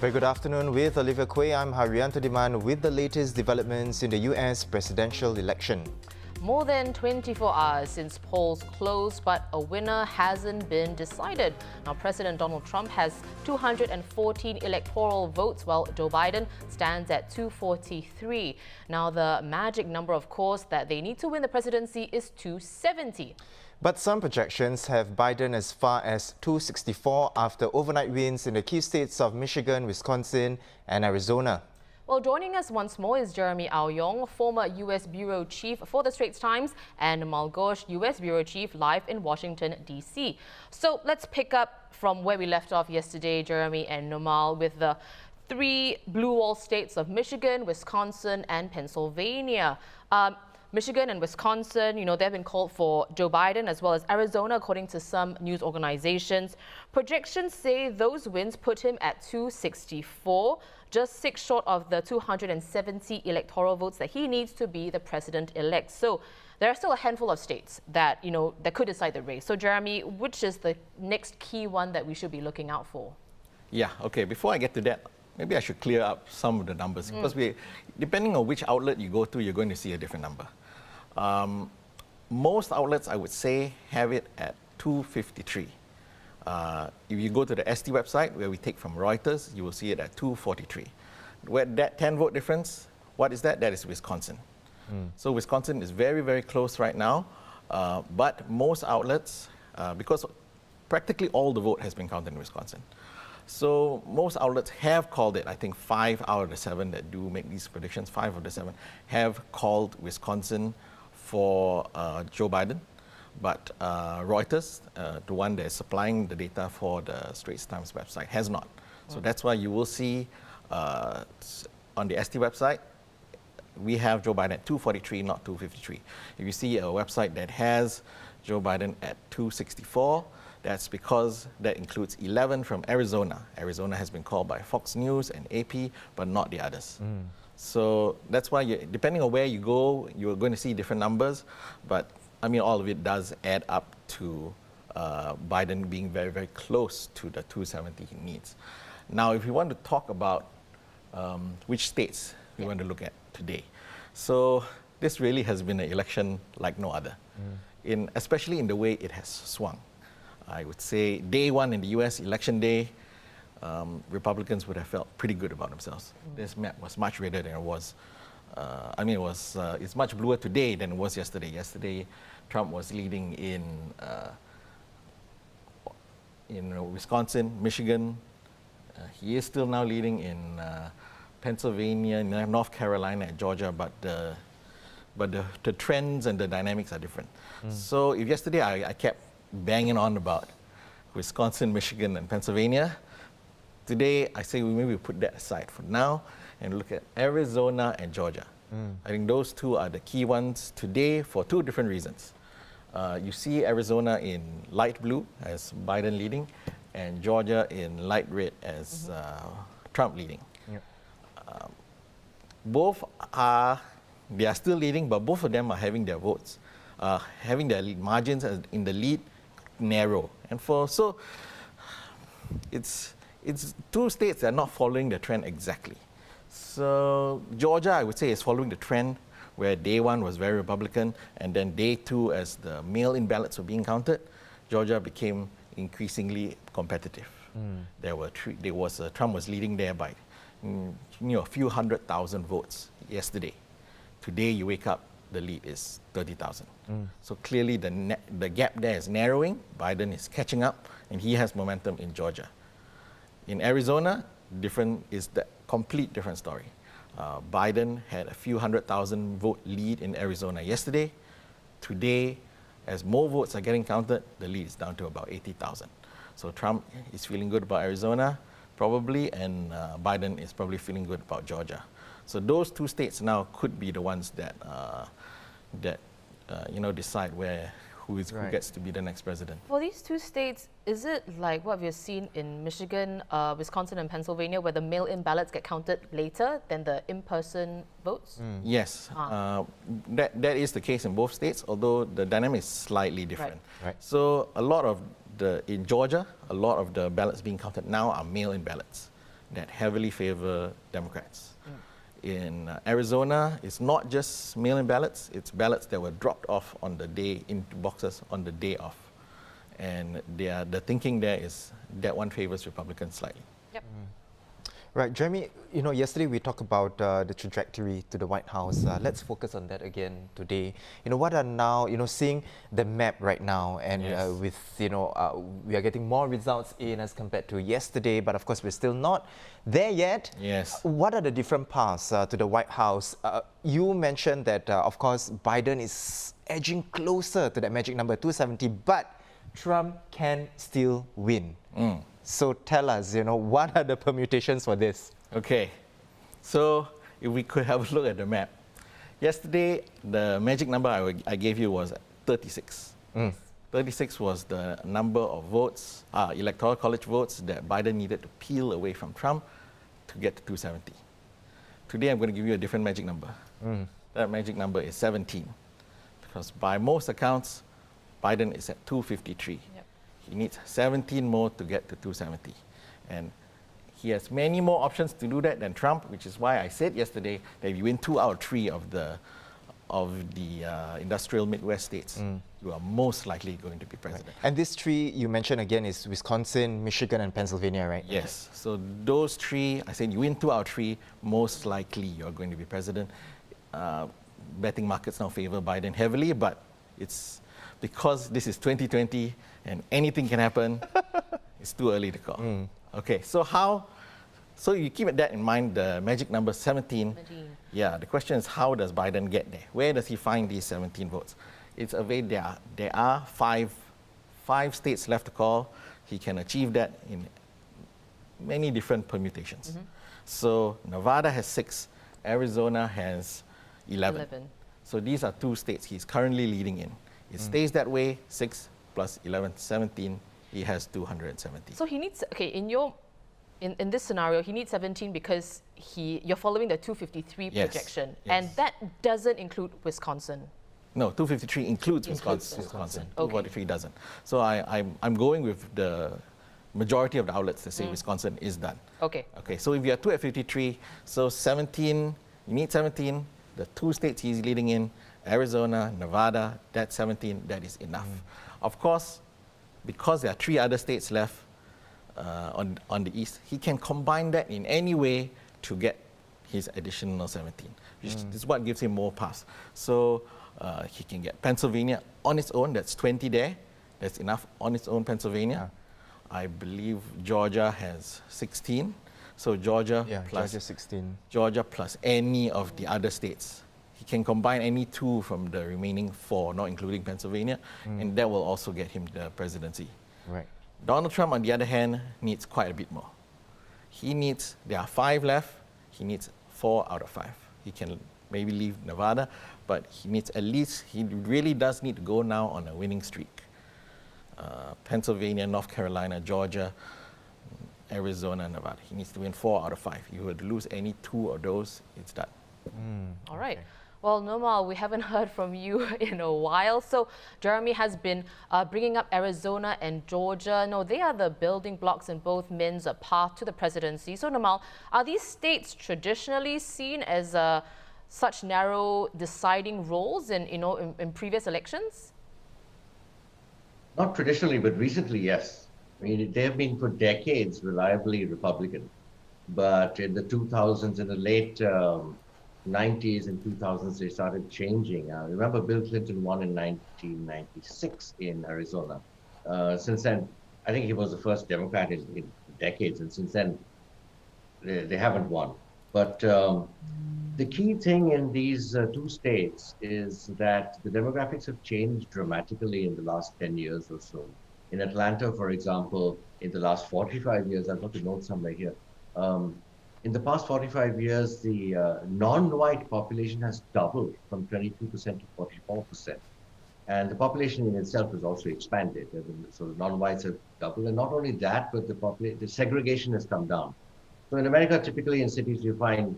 Very good afternoon with Olivia Quay. I'm Haryanto Diman with the latest developments in the US presidential election. More than 24 hours since polls closed, but a winner hasn't been decided. Now, President Donald Trump has 214 electoral votes, while Joe Biden stands at 243. Now, the magic number, of course, that they need to win the presidency is 270. But some projections have Biden as far as 264 after overnight wins in the key states of Michigan, Wisconsin and Arizona. Well, joining us once more is Yong, former U.S. Bureau Chief for the Straits Times, and Nirmal Ghosh, U.S. Bureau Chief, live in Washington, D.C. So let's pick up from where we left off yesterday, Jeremy and Nirmal, with the three blue wall states of Michigan, Wisconsin and Pennsylvania. Michigan and Wisconsin, they've been called for Joe Biden, as well as Arizona, according to some news organizations. Projections say those wins put him at 264, just 6 short of the 270 electoral votes that he needs to be the president-elect. So there are still a handful of states that, that could decide the race. So Jeremy, which is the next key one that we should be looking out for? Yeah, okay, before I get to that, maybe I should clear up some of the numbers because depending on which outlet you go to, you're going to see a different number. Most outlets, I would say, have it at 253. If you go to the ST website, where we take from Reuters, you will see it at 243. Where that 10-vote difference, what is that? That is Wisconsin. So Wisconsin is very, very close right now, but most outlets, because practically all the vote has been counted in Wisconsin. So most outlets have called it. I think 5 out of the 7 that do make these predictions, 5 of the 7, have called Wisconsin for Joe Biden. But Reuters, the one that is supplying the data for the Straits Times website, has not. So that's why you will see on the ST website, we have Joe Biden at 243, not 253. If you see a website that has Joe Biden at 264, that's because that includes 11 from Arizona. Arizona has been called by Fox News and AP, but not the others. So that's why, depending on where you go, you're going to see different numbers. But I mean, all of it does add up to Biden being very, very close to the 270 he needs. Now, if you want to talk about which states we want to look at today. So this really has been an election like no other, especially in the way it has swung. I would say day one in the US, election day, Republicans would have felt pretty good about themselves. This map was much redder than it was. It's much bluer today than it was yesterday. Yesterday, Trump was leading in Wisconsin, Michigan. He is still now leading in Pennsylvania, North Carolina, and Georgia, but the trends and the dynamics are different. So if yesterday I kept banging on about Wisconsin, Michigan, and Pennsylvania, today I say we put that aside for now and look at Arizona and Georgia. I think those two are the key ones today for 2 different reasons. You see Arizona in light blue as Biden leading, and Georgia in light red as Trump leading. Both are still leading, but both of them are having their votes, having their margins in the lead narrow. And so it's 2 states that are not following the trend exactly. So Georgia, I would say, is following the trend where day 1 was very Republican, and then day 2, as the mail-in ballots were being counted, Georgia became increasingly competitive. Trump was leading there by a few 100,000 votes yesterday. Today, you wake up, the lead is 30,000. So clearly the gap there is narrowing. Biden is catching up, and he has momentum in Georgia. In Arizona, is the complete different story. Biden had a few 100,000 vote lead in Arizona yesterday. Today, as more votes are getting counted, the lead is down to about 80,000. So Trump is feeling good about Arizona, probably, and Biden is probably feeling good about Georgia. So those 2 states now could be the ones that decide who gets to be the next president. For these 2 states, is it like what we've seen in Michigan, Wisconsin and Pennsylvania, where the mail-in ballots get counted later than the in-person votes? Yes, that is the case in both states, although the dynamic is slightly different. Right. So in Georgia, a lot of the ballots being counted now are mail-in ballots. that heavily favor Democrats. In Arizona, it's not just mail-in ballots, it's ballots that were dropped off on the day into boxes on the day off. And the thinking there is that one favors Republicans slightly. Yep. Right, Jeremy, yesterday we talked about the trajectory to the White House. Let's focus on that again today. What are now, seeing the map right now, and Yes. with, we are getting more results in as compared to yesterday, but of course we're still not there yet. Yes. What are the different paths to the White House? You mentioned that, of course, Biden is edging closer to that magic number 270, but Trump can still win. So tell us, what are the permutations for this? Okay, so if we could have a look at the map. Yesterday, the magic number I gave you was 36. 36 was the number of votes, electoral college votes that Biden needed to peel away from Trump to get to 270. Today, I'm going to give you a different magic number. That magic number is 17, because by most accounts, Biden is at 253. Yep. He needs 17 more to get to 270. And he has many more options to do that than Trump, which is why I said yesterday that if you win 2 out of 3 of the industrial Midwest states, you are most likely going to be president. And these 3 you mentioned again is Wisconsin, Michigan, and Pennsylvania, right? Yes. So those 3, I said you win 2 out of 3, most likely you're going to be president. Betting markets now favor Biden heavily, but it's because this is 2020 and anything can happen, it's too early to call. Okay, so you keep that in mind, the magic number 17. Yeah, the question is, how does Biden get there? Where does he find these 17 votes? It's a way there are five states left to call. He can achieve that in many different permutations. So Nevada has 6, Arizona has 11. So these are 2 states he's currently leading in. It stays that way, 6 plus 11, 17, he has 270. So he needs, okay, in this scenario, he needs 17 because you're following the 253 Yes, projection, yes. and that doesn't include Wisconsin. No, 253 includes Includes Wisconsin. Okay. 243 doesn't. So I'm going with the majority of the outlets that say Wisconsin is done. Okay. Okay, so if you are 2 at 53, so 17, you need 17, the 2 states he's leading in, Arizona, Nevada, that's 17, that is enough. Of course, because there are 3 other states left on the east, he can combine that in any way to get his additional 17, which is what gives him more pass. So he can get Pennsylvania on its own, that's 20 there, that's enough on its own, Pennsylvania. I believe Georgia has 16, so Georgia plus Georgia 16. Georgia plus any of the other states. He can combine any 2 from the remaining 4, not including Pennsylvania, and that will also get him the presidency. Right. Donald Trump, on the other hand, needs quite a bit more. There are 5 left, he needs 4 out of 5. He can maybe leave Nevada, but he needs he really does need to go now on a winning streak. Pennsylvania, North Carolina, Georgia, Arizona, Nevada. He needs to win 4 out of 5. If he were to lose any 2 of those, it's done. All right. Well, Nirmal, we haven't heard from you in a while. So Jeremy has been bringing up Arizona and Georgia. No, they are the building blocks in both men's path to the presidency. So Nirmal, are these states traditionally seen as such narrow deciding roles in previous elections? Not traditionally, but recently, yes. I mean, they have been for decades reliably Republican. But in the 2000s, in the late 90s and 2000s, they started changing. Remember, Bill Clinton won in 1996 in Arizona. Since then, I think he was the first Democrat in decades, and since then, they haven't won. But the key thing in these 2 states is that the demographics have changed dramatically in the last 10 years or so. In Atlanta, for example, in the last 45 years, I've got the note somewhere here. In the past 45 years, the non-white population has doubled from 22% to 44%. And the population in itself has also expanded. So the non-whites have doubled. And not only that, but the segregation has come down. So in America, typically in cities, you find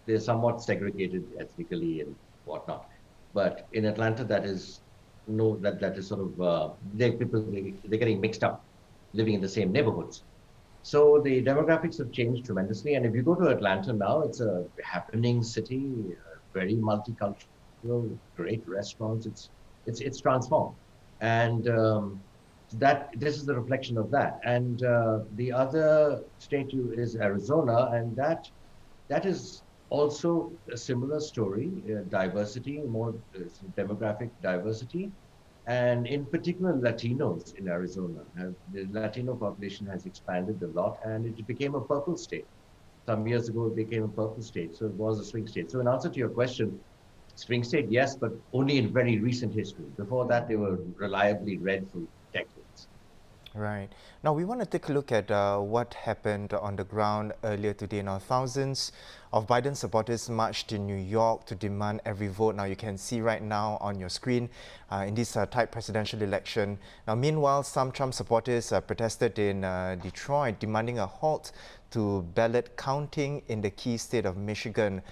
they're somewhat segregated ethnically and whatnot. But in Atlanta, that is sort of, they're getting mixed up, living in the same neighborhoods. So the demographics have changed tremendously. And if you go to Atlanta now, it's a happening city, very multicultural, great restaurants. It's transformed, and that this is the reflection of that. And the other state is Arizona, and that is also a similar story, diversity, more demographic diversity. And in particular, Latinos in Arizona, the Latino population has expanded a lot, and it became a purple state. Some years ago, it became a purple state, so it was a swing state. So in answer to your question, swing state, yes, but only in very recent history. Before that, they were reliably red for decades. Right. Now, we want to take a look at what happened on the ground earlier today. Now, thousands of Biden supporters marched in New York to demand every vote. Now, you can see right now on your screen in this tight presidential election. Now, meanwhile, some Trump supporters protested in Detroit, demanding a halt to ballot counting in the key state of Michigan.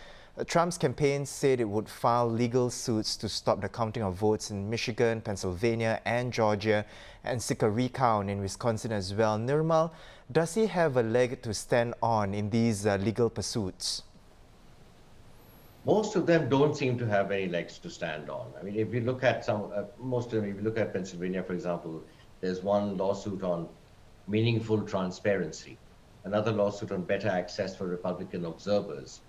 Trump's campaign said it would file legal suits to stop the counting of votes in Michigan, Pennsylvania and Georgia, and seek a recount in Wisconsin as well. Nirmal, does he have a leg to stand on in these legal pursuits? Most of them don't seem to have any legs to stand on. I mean, if you look at most of them, if you look at Pennsylvania, for example, there's one lawsuit on meaningful transparency, another lawsuit on better access for Republican observers.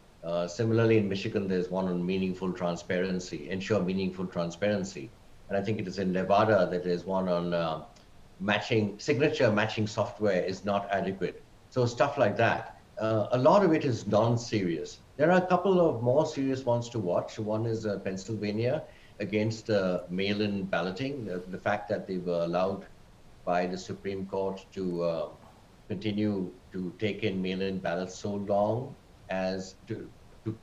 Similarly, in Michigan, there's one on meaningful transparency, ensure meaningful transparency. And I think it is in Nevada that there's one on signature matching software is not adequate. So stuff like that. A lot of it is non-serious. There are a couple of more serious ones to watch. One is Pennsylvania against mail-in balloting, the fact that they were allowed by the Supreme Court to continue to take in mail-in ballots so long as to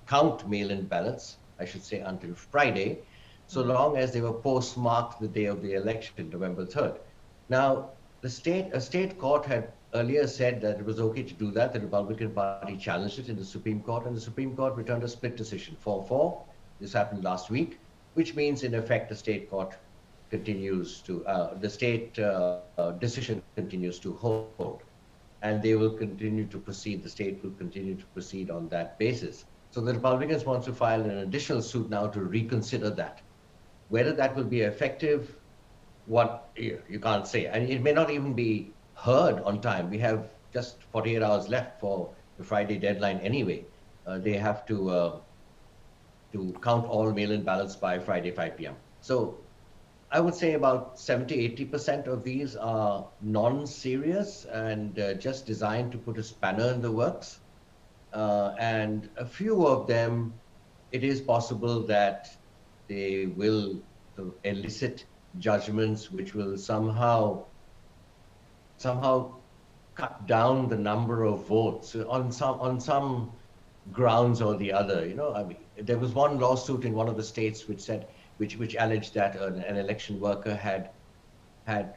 count mail-in ballots, I should say, until Friday, so long as they were postmarked the day of the election, November 3rd. Now, a state court had earlier said that it was okay to do that. The Republican Party challenged it in the Supreme Court, and the Supreme Court returned a split decision, 4-4. This happened last week, which means, in effect, the state court continues to, the state decision continues to hold. And they will continue to proceed, the state will continue to proceed on that basis. So the Republicans want to file an additional suit now to reconsider that. Whether that will be effective, you can't say. And it may not even be heard on time. We have just 48 hours left for the Friday deadline anyway. They have to count all mail-in ballots by Friday, 5 p.m. So I would say about 70-80% of these are non-serious and just designed to put a spanner in the works. And a few of them, it is possible that they will elicit judgments which will somehow cut down the number of votes on some grounds or the other. You know, I mean, there was one lawsuit in one of the states which said, which alleged that an election worker had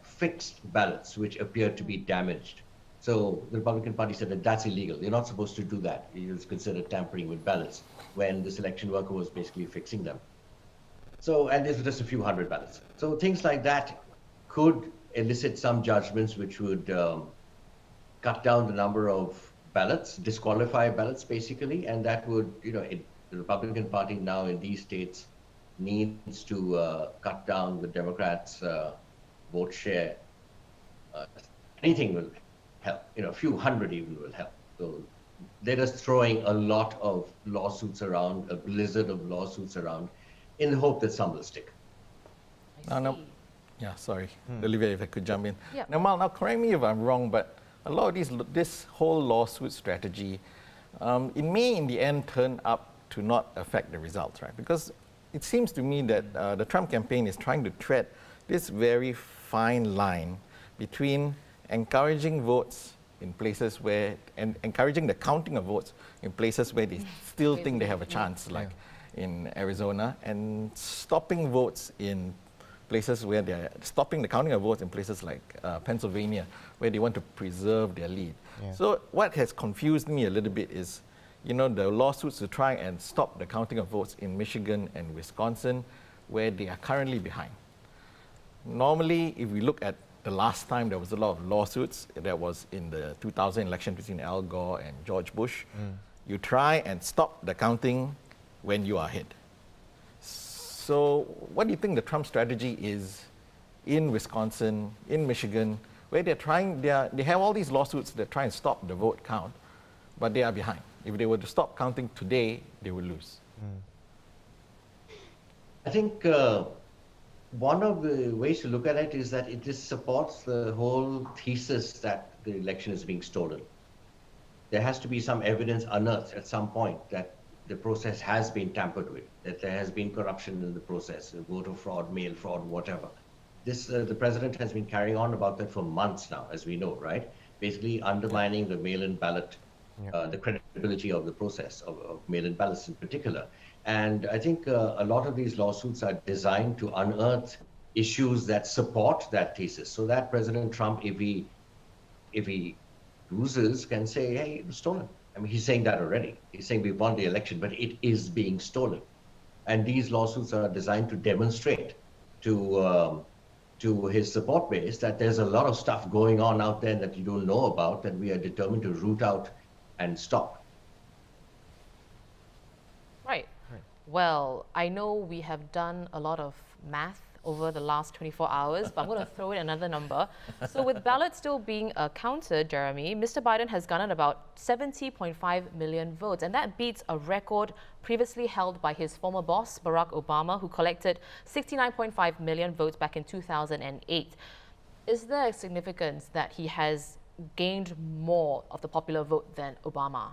fixed ballots which appeared to be damaged. So the Republican Party said that that's illegal. You're not supposed to do that. It's considered tampering with ballots when this election worker was basically fixing them. So, and this was just a few hundred ballots. So things like that could elicit some judgments which would cut down the number of ballots, disqualify ballots basically, and that would, the Republican Party now in these states needs to cut down the Democrats' vote share. Anything will help. A few hundred even will help. So they're just throwing a lot of lawsuits around, a blizzard of lawsuits around, in the hope that some will stick. Yeah, sorry, Olivia, if I could jump in. Yeah. Now correct me if I'm wrong, but a lot of this whole lawsuit strategy, it may in the end turn up to not affect the results, right? Because it seems to me that the Trump campaign is trying to tread this very fine line between encouraging votes in places where, and encouraging the counting of votes in places where they still think they have a chance, like in Arizona, and stopping votes in places where they're stopping the counting of votes in places like Pennsylvania, where they want to preserve their lead. Yeah. So what has confused me a little bit is, the lawsuits to try and stop the counting of votes in Michigan and Wisconsin, where they are currently behind. Normally, if we look at the last time there was a lot of lawsuits, that was in the 2000 election between Al Gore and George Bush. You try and stop the counting when you are ahead. So what do you think the Trump strategy is in Wisconsin, in Michigan, where they have all these lawsuits that try and stop the vote count, but they are behind. If they were to stop counting today, they would lose. I think one of the ways to look at it is that it just supports the whole thesis that the election is being stolen. There has to be some evidence unearthed at some point that the process has been tampered with, that there has been corruption in the process, voter fraud, mail fraud, whatever. This, the president has been carrying on about that for months now, as we know, right? Basically undermining the mail-in ballot, the credibility of the process, of mail-in ballots in particular. And I think a lot of these lawsuits are designed to unearth issues that support that thesis, so that President Trump, if he loses, can say, hey, it was stolen. I mean, he's saying that already. He's saying we won the election, but it is being stolen. And these lawsuits are designed to demonstrate to his support base that there's a lot of stuff going on out there that you don't know about, that we are determined to root out and stop. Right. Well, I know we have done a lot of math over the last 24 hours, but I'm going to throw in another number. So with ballots still being counted, Jeremy, Mr. Biden has garnered about 70.5 million votes, and that beats a record previously held by his former boss, Barack Obama, who collected 69.5 million votes back in 2008. Is there a significance that he has gained more of the popular vote than Obama?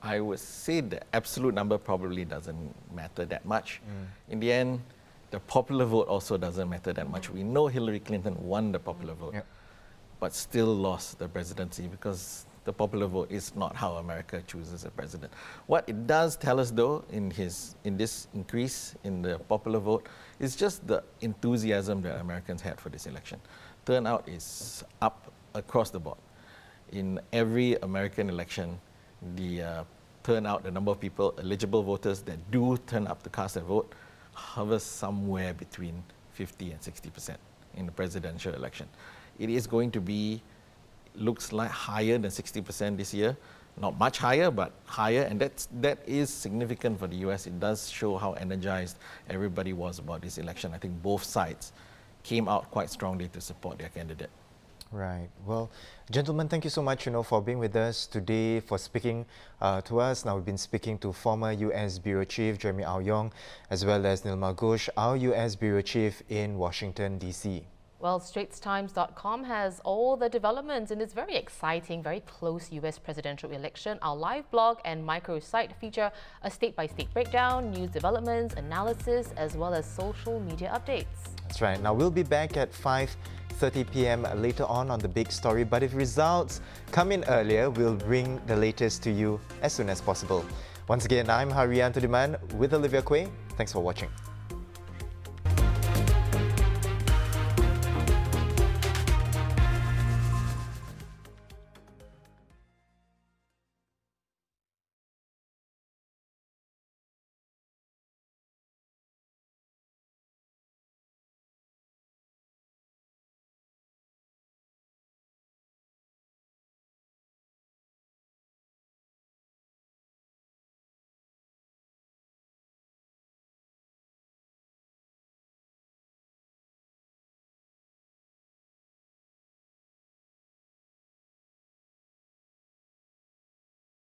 I would say the absolute number probably doesn't matter that much. In the end, the popular vote also doesn't matter that much. We know Hillary Clinton won the popular vote, but still lost the presidency because the popular vote is not how America chooses a president. What it does tell us, though, in this increase in the popular vote, is just the enthusiasm that Americans had for this election. Turnout is up across the board. In every American election, the turnout, the number of people, eligible voters that do turn up to cast their vote, hovers somewhere between 50 and 60% in the presidential election. It is going to be, looks like higher than 60% this year. Not much higher, but higher, and that is significant for the US. It does show how energized everybody was about this election. I think both sides came out quite strongly to support their candidate. Right. Well, gentlemen, thank you so much, for being with us today, for speaking to us. Now, we've been speaking to former U.S. Bureau Chief Jeremy Yong, as well as Nirmal Ghosh, our U.S. Bureau Chief in Washington, D.C. Well, StraitsTimes.com has all the developments in this very exciting, very close US presidential election. Our live blog and microsite feature a state-by-state breakdown, news developments, analysis, as well as social media updates. That's right. Now, we'll be back at 5:30 p.m. later on the big story. But if results come in earlier, we'll bring the latest to you as soon as possible. Once again, I'm Harian Tudiman with Olivia Quay. Thanks for watching.